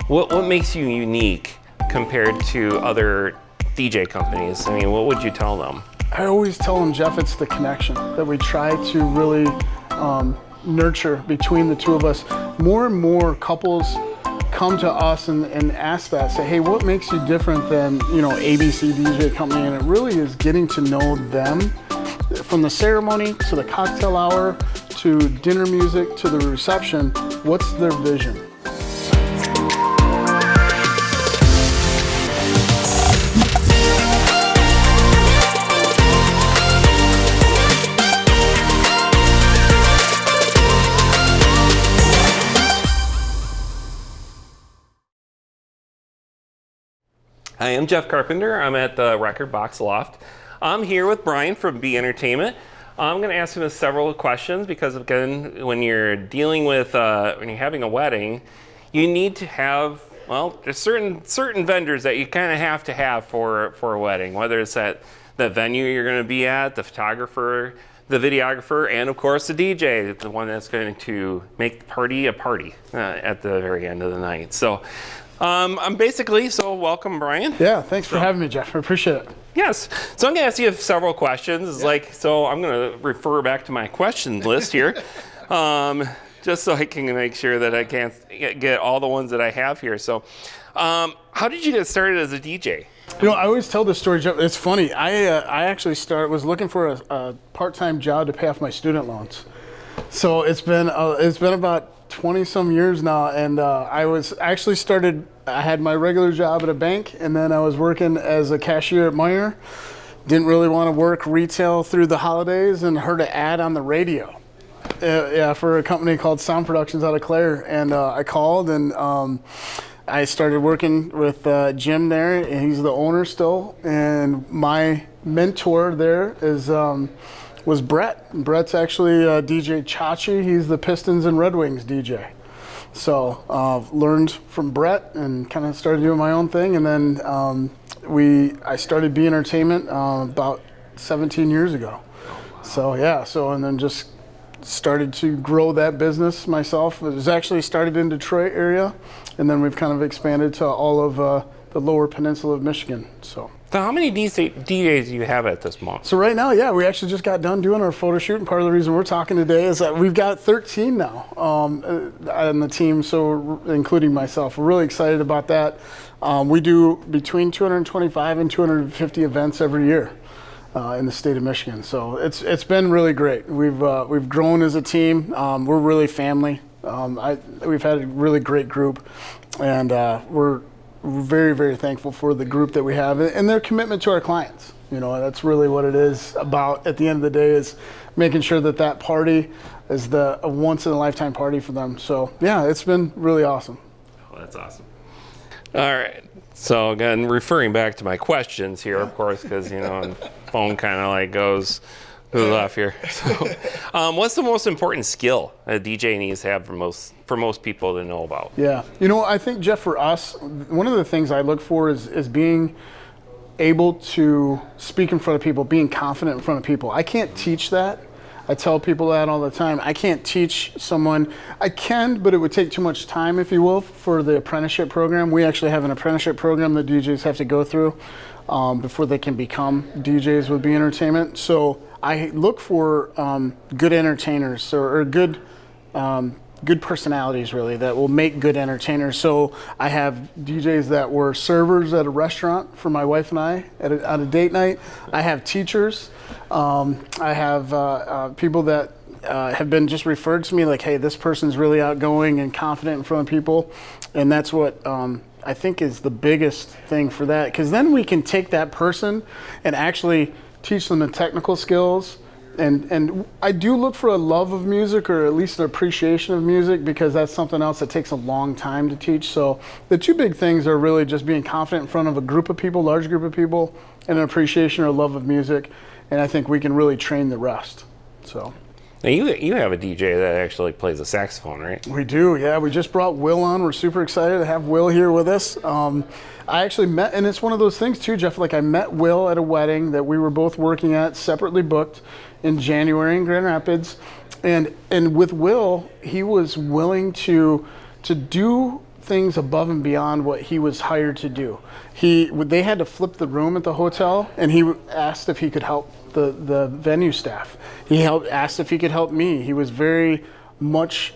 What makes you unique compared to other DJ companies? I mean, what would you tell them? I always tell them, Jeff, it's the connection that we try to really nurture between the two of us. More and more couples come to us and ask that, say, hey, what makes you different than, ABC DJ company? And it really is getting to know them from the ceremony to the cocktail hour to dinner music to the reception. What's their vision? Hi, I'm Jeff Carpenter. I'm at the Record Box Loft. I'm here with Bryan from B Entertainment. I'm going to ask him several questions because, again, when you're dealing with, when you're having a wedding, you need to have, well, there's certain vendors that you kind of have for a wedding, whether it's at the venue you're going to be at, the photographer, the videographer, and of course the DJ, the one that's going to make the party a party at the very end of the night. So. So welcome, Bryan. Yeah, thanks for having me, Jeff. I appreciate it. Yes. So I'm going to ask you several questions. Yeah. So I'm going to refer back to my question list here, just so I can make sure that I can't get all the ones that I have here. So how did you get started as a DJ? I always tell this story, Jeff. It's funny. I actually was looking for a part-time job to pay off my student loans. So it's been about 20 some years now, and I had my regular job at a bank, and then I was working as a cashier at Meyer. Didn't really want to work retail through the holidays, and heard an ad on the radio. For a company called Sound Productions out of Clare, and I called, and I started working with Jim there, and he's the owner still, and my mentor there was Brett. Brett's actually DJ Chachi. He's the Pistons and Red Wings DJ. So learned from Brett and kind of started doing my own thing. And then I started B Entertainment about 17 years ago. And then just started to grow that business myself. It was actually started in Detroit area, and then we've kind of expanded to all of the lower peninsula of Michigan. So how many DJs do you have at this moment? So right now, we actually just got done doing our photo shoot, and part of the reason we're talking today is that we've got 13 now on the team, so including myself. We're really excited about that. We do between 225 and 250 events every year in the state of Michigan. So it's been really great. We've grown as a team. We're really family. We've had a really great group, and we're very, very thankful for the group that we have and their commitment to our clients. That's really what it is about at the end of the day, is making sure that party is a once-in-a-lifetime party for them. So, yeah, it's been really awesome. Oh, that's awesome. All right. So, again, referring back to my questions here, of course, because, the phone kind of goes off here. So, what's the most important skill a DJ needs to have for most people to know about? Yeah. I think, Jeff, for us, one of the things I look for is being able to speak in front of people, being confident in front of people. I can't teach that. I tell people that all the time. I can't teach someone. I can, but it would take too much time, if you will, for the apprenticeship program. We actually have an apprenticeship program that DJs have to go through before they can become DJs with B Entertainment. So I look for good entertainers or good personalities, really, that will make good entertainers. So I have DJs that were servers at a restaurant for my wife and I on a date night. I have teachers. I have people that have been just referred to me like, hey, this person's really outgoing and confident in front of people. And that's what I think is the biggest thing for that, because then we can take that person and actually teach them the technical skills. And I do look for a love of music, or at least an appreciation of music, because that's something else that takes a long time to teach. So the two big things are really just being confident in front of a group of people, large group of people, and an appreciation or love of music. And I think we can really train the rest. So. Now you have a DJ that actually plays the saxophone, right? We do, yeah. We just brought Will on. We're super excited to have Will here with us. I actually met, and it's one of those things too, Jeff, I met Will at a wedding that we were both working at, separately booked in January in Grand Rapids. And with Will, he was willing to do things above and beyond what he was hired to do. They had to flip the room at the hotel, and he asked if he could help the venue staff. Asked if he could help me. He was very much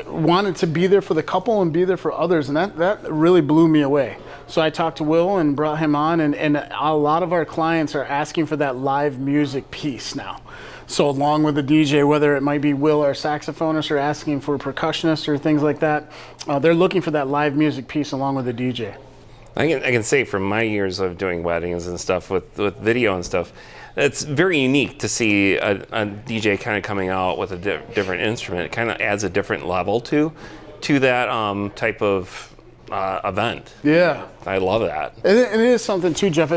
wanted to be there for the couple and be there for others, and that really blew me away. So I talked to Will and brought him on, and a lot of our clients are asking for that live music piece now. So along with the DJ, whether it might be Will, our saxophonist, or asking for a percussionist or things like that, they're looking for that live music piece along with the DJ. I can say from my years of doing weddings and stuff with video and stuff, it's very unique to see a DJ kind of coming out with a different instrument. It kind of adds a different level to that type of event. Yeah, I love that. And it is something too, Jeff.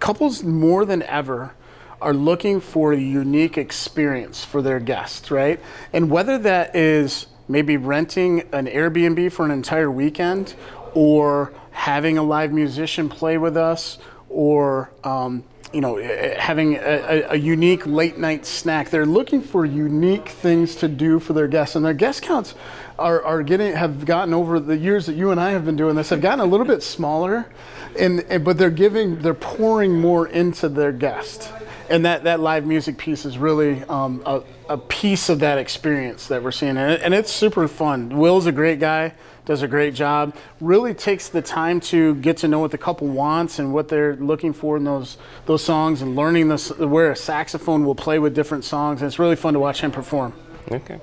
Couples more than ever are looking for a unique experience for their guests, right? And whether that is maybe renting an Airbnb for an entire weekend, or having a live musician play with us, or having a unique late night snack. They're looking for unique things to do for their guests, and their guest counts have gotten, over the years that you and I have been doing this, have gotten a little bit smaller, but they're pouring more into their guest. And that live music piece is really a piece of that experience that we're seeing. And it's super fun. Will's a great guy, does a great job, really takes the time to get to know what the couple wants and what they're looking for in those songs, and learning where a saxophone will play with different songs. And it's really fun to watch him perform. Okay.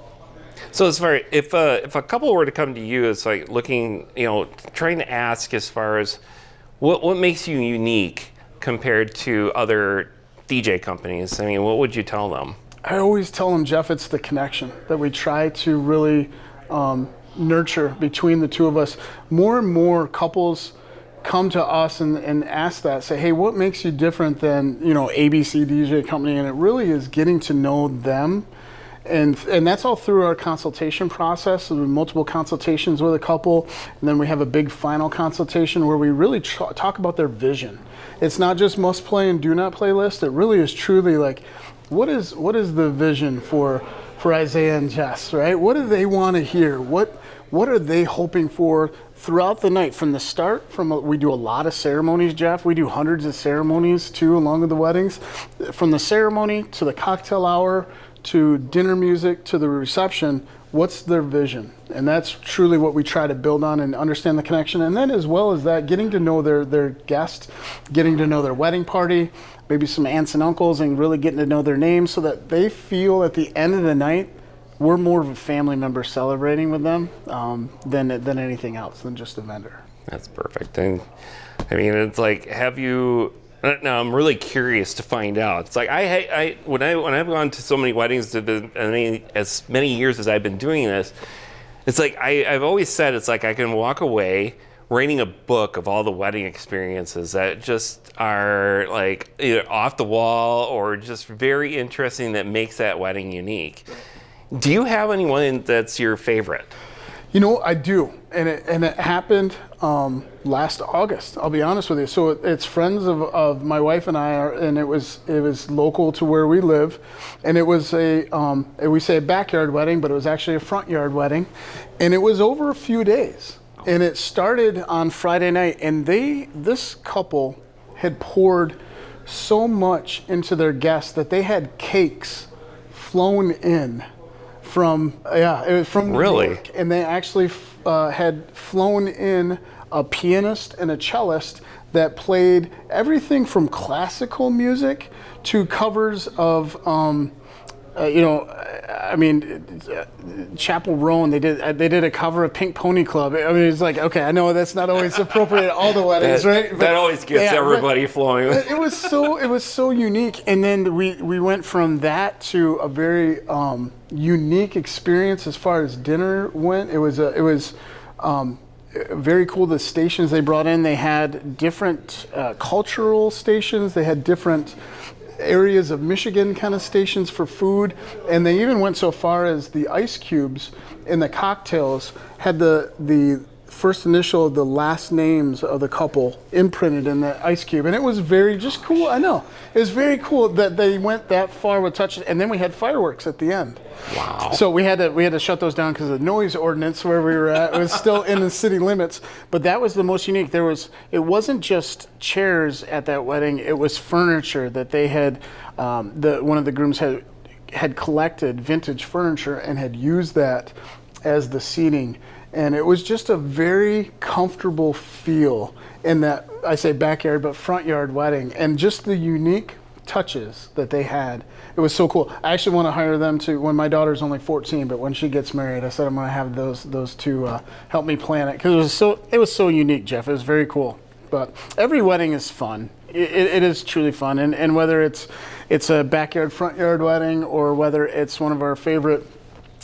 So as far if a couple were to come to you, it's like looking, trying to ask as far as what makes you unique compared to other DJ companies. I mean, what would you tell them? I always tell them, Jeff, it's the connection that we try to really nurture between the two of us. More and more couples come to us and ask that, say, hey, what makes you different than, ABC DJ company? And it really is getting to know them. And that's all through our consultation process. So multiple consultations with a couple, and then we have a big final consultation where we really talk about their vision. It's not just must play and do not play list. It really is truly like, what is the vision for Isaiah and Jess, right? What do they want to hear? What are they hoping for throughout the night? From the start, we do a lot of ceremonies, Jeff. We do hundreds of ceremonies too, along with the weddings. From the ceremony to the cocktail hour, to dinner music, to the reception, what's their vision? And that's truly what we try to build on and understand the connection. And then as well as that, getting to know their guest, getting to know their wedding party, maybe some aunts and uncles, and really getting to know their names, so that they feel at the end of the night, we're more of a family member celebrating with them than anything else, than just a vendor. That's perfect. And I mean, it's like, now I'm really curious to find out. It's like when I've gone to so many weddings, as many years as I've been doing this, it's like I've always said, it's like I can walk away writing a book of all the wedding experiences that just are like either off the wall or just very interesting, that makes that wedding unique. Do you have anyone that's your favorite? I do, and it happened last August. I'll be honest with you. So it's friends of my wife and I, and it was local to where we live, and it was we say a backyard wedding, but it was actually a front yard wedding, and it was over a few days, and it started on Friday night, and this couple had poured so much into their guests that they had cakes flown in from New York, and they actually had flown in a pianist and a cellist that played everything from classical music to covers of Chapel Roan. They did a cover of Pink Pony Club. I mean, it's like, okay, I know that's not always appropriate at all the weddings, right? But that always gets everybody flowing. It was so unique. And then we went from that to a very unique experience as far as dinner went. It was very cool. The stations they brought in, they had different cultural stations. They had different areas of Michigan kind of stations for food, and they even went so far as the ice cubes in the cocktails had the first initial of the last names of the couple imprinted in the ice cube, and it was very just cool. I know it was very cool that they went that far with touches, and then we had fireworks at the end. Wow! So we had to shut those down because of the noise ordinance where we were at. It was still in the city limits, but that was the most unique. It wasn't just chairs at that wedding; it was furniture that they had. One of the grooms had collected vintage furniture and had used that as the seating. And it was just a very comfortable feel in that, I say backyard, but front yard wedding. And just the unique touches that they had. It was so cool. I actually want to hire them to, when my daughter's only 14, but when she gets married, I said I'm going to have those two help me plan it. Because it was so unique, Jeff. It was very cool. But every wedding is fun. It is truly fun. And whether it's a backyard, front yard wedding, or whether it's one of our favorite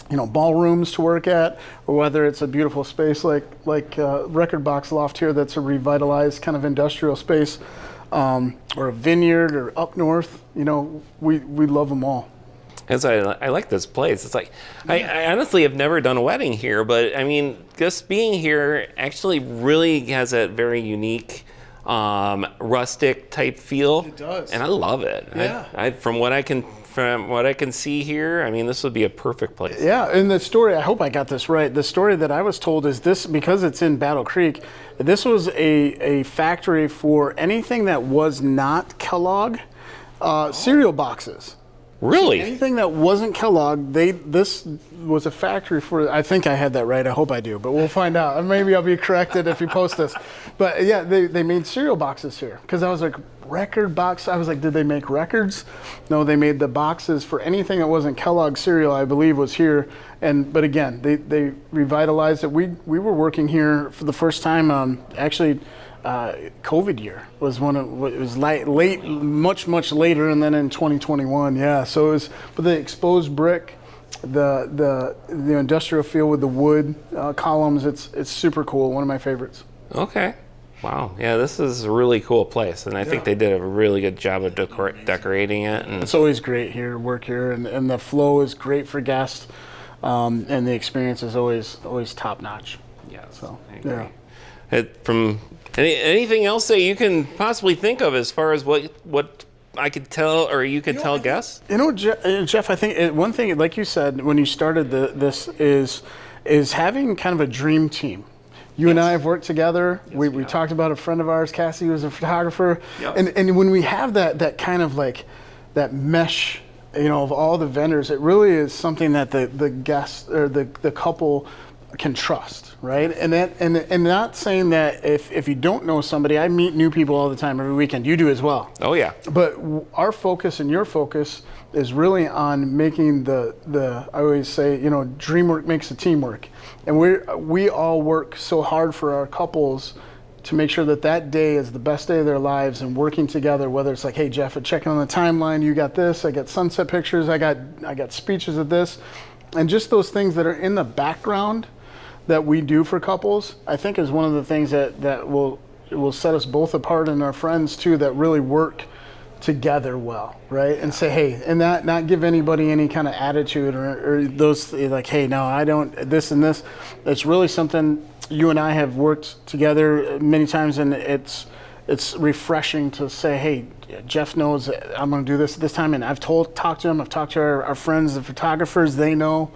ballrooms to work at, or whether it's a beautiful space like Record Box Loft here that's a revitalized kind of industrial space, or a vineyard, or up north, we love them all. As I like this place. It's like, I honestly have never done a wedding here, but I mean, just being here actually really has a very unique, rustic type feel. It does. And I love it. Yeah. From what I can see here, I mean, this would be a perfect place. Yeah, and the story, I hope I got this right, the story that I was told is this, because it's in Battle Creek, this was a factory for anything that was not Kellogg cereal boxes. Really? Anything that wasn't Kellogg, this was a factory for, I think I had that right, I hope I do, but we'll find out. Maybe I'll be corrected if you post this. But yeah, they made cereal boxes here, because I was like, Record Box, I was like, did they make records? No, they made the boxes for anything that wasn't Kellogg cereal, I believe was here. But again, they revitalized it. We were working here for the first time, actually, COVID year was it was late, much later, and then in 2021, yeah. So it was, but the exposed brick, the industrial feel with the wood columns, it's super cool. One of my favorites. Okay. Wow. Yeah, this is a really cool place, and I think they did a really good job of decorating it. And it's always great here to work here, and the flow is great for guests, and the experience is always top notch. Yes. So I agree. From anything else that you can possibly think of as far as what I could tell, or you could tell guests? Jeff, I think one thing, like you said when you started this, is having kind of a dream team. You and I have worked together. Yes, we talked about a friend of ours, Cassie, who was a photographer. Yep. And when we have that kind of like that mesh, of all the vendors, it really is something that the guest or the couple can trust, right? And not saying that if you don't know somebody, I meet new people all the time every weekend. You do as well. Oh yeah. But our focus and your focus is really on making the I always say, dream work makes the team work. And we all work so hard for our couples to make sure that day is the best day of their lives, and working together, whether it's like, hey Jeff, I'm checking on the timeline, you got this, I got sunset pictures, I got speeches of this, and just those things that are in the background that we do for couples, I think is one of the things that will set us both apart, and our friends too, that really work together well, right? And say, hey, and not give anybody any kind of attitude or those like, hey, no, I don't, this and this. It's really something you and I have worked together many times, and it's refreshing to say, hey, Jeff knows that I'm going to do this time, and I've talked to him, I've talked to our friends, the photographers, they know,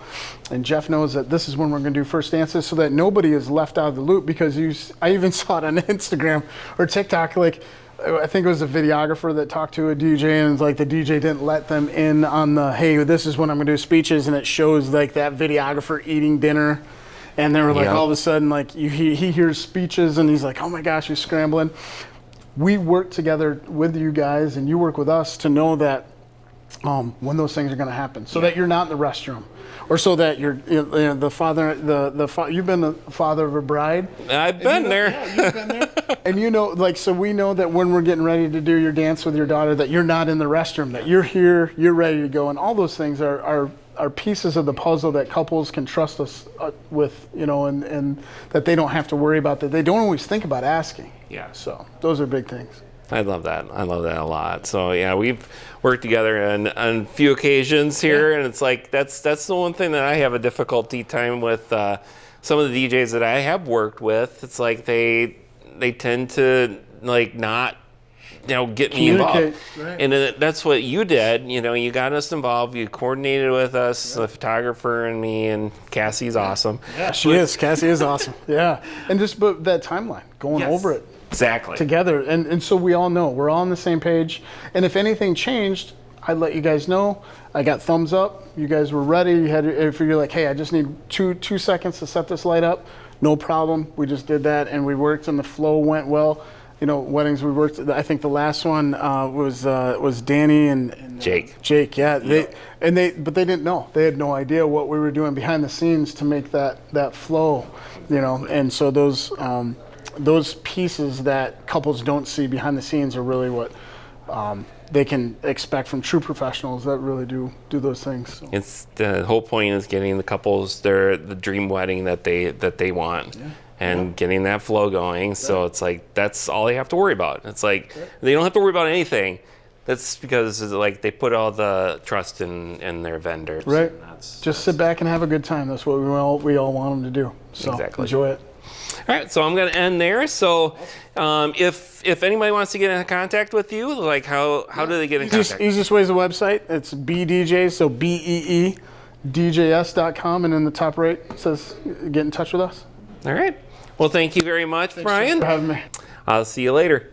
and Jeff knows that this is when we're going to do first dances, so that nobody is left out of the loop. Because I even saw it on Instagram or TikTok, like, I think it was a videographer that talked to a DJ, and it's like the DJ didn't let them in on the, hey, this is when I'm going to do speeches, and it shows like that videographer eating dinner, and they were like, all of a sudden, like he hears speeches, and he's like, oh my gosh, he's scrambling. We work together with you guys, and you work with us to know that when those things are going to happen, so that you're not in the restroom, or so that you're the father, you've been the father of a bride. I've been there. Yeah, you've been there. And so we know that when we're getting ready to do your dance with your daughter, that you're not in the restroom, that you're here, you're ready to go, and all those things are pieces of the puzzle that couples can trust us with, and that they don't have to worry about, that they don't always think about asking. Yeah. So those are big things. I love that. I love that a lot. So yeah, we've worked together on a few occasions here, and it's like that's the one thing that I have a difficulty time with some of the DJs that I have worked with, it's like they tend to like not, get me involved. Right. And that's what you did. You got us involved. You coordinated with us, the photographer and me, and Cassie's awesome. Yeah, she is. Cassie is awesome. Yeah. And just but that timeline, going over it Exactly. together. And so we all know. We're all on the same page. And if anything changed, I'd let you guys know. I got thumbs up. You guys were ready. If you're like, hey, I just need two seconds to set this light up, no problem. We just did that, and we worked, and the flow went well. Weddings we worked. I think the last one was Danny and Jake. Jake, yeah. But they didn't know. They had no idea what we were doing behind the scenes to make that flow, And so those pieces that couples don't see behind the scenes are really what they can expect from true professionals that really do those things. So. It's the whole point is getting the couples the dream wedding that they want. Yeah. And getting that flow going. Right. So it's like that's all they have to worry about. It's like they don't have to worry about anything. That's because like they put all the trust in their vendors. Right. Just sit back and have a good time. That's what we all want them to do. So enjoy it. All right, so I'm going to end there. So if anybody wants to get in contact with you, like how do they get in contact? Easiest way is the website. It's BDJs, so BEE, DJS.com, and in the top right it says get in touch with us. All right. Well, thank you very much, Bryan. Thanks for having me. I'll see you later.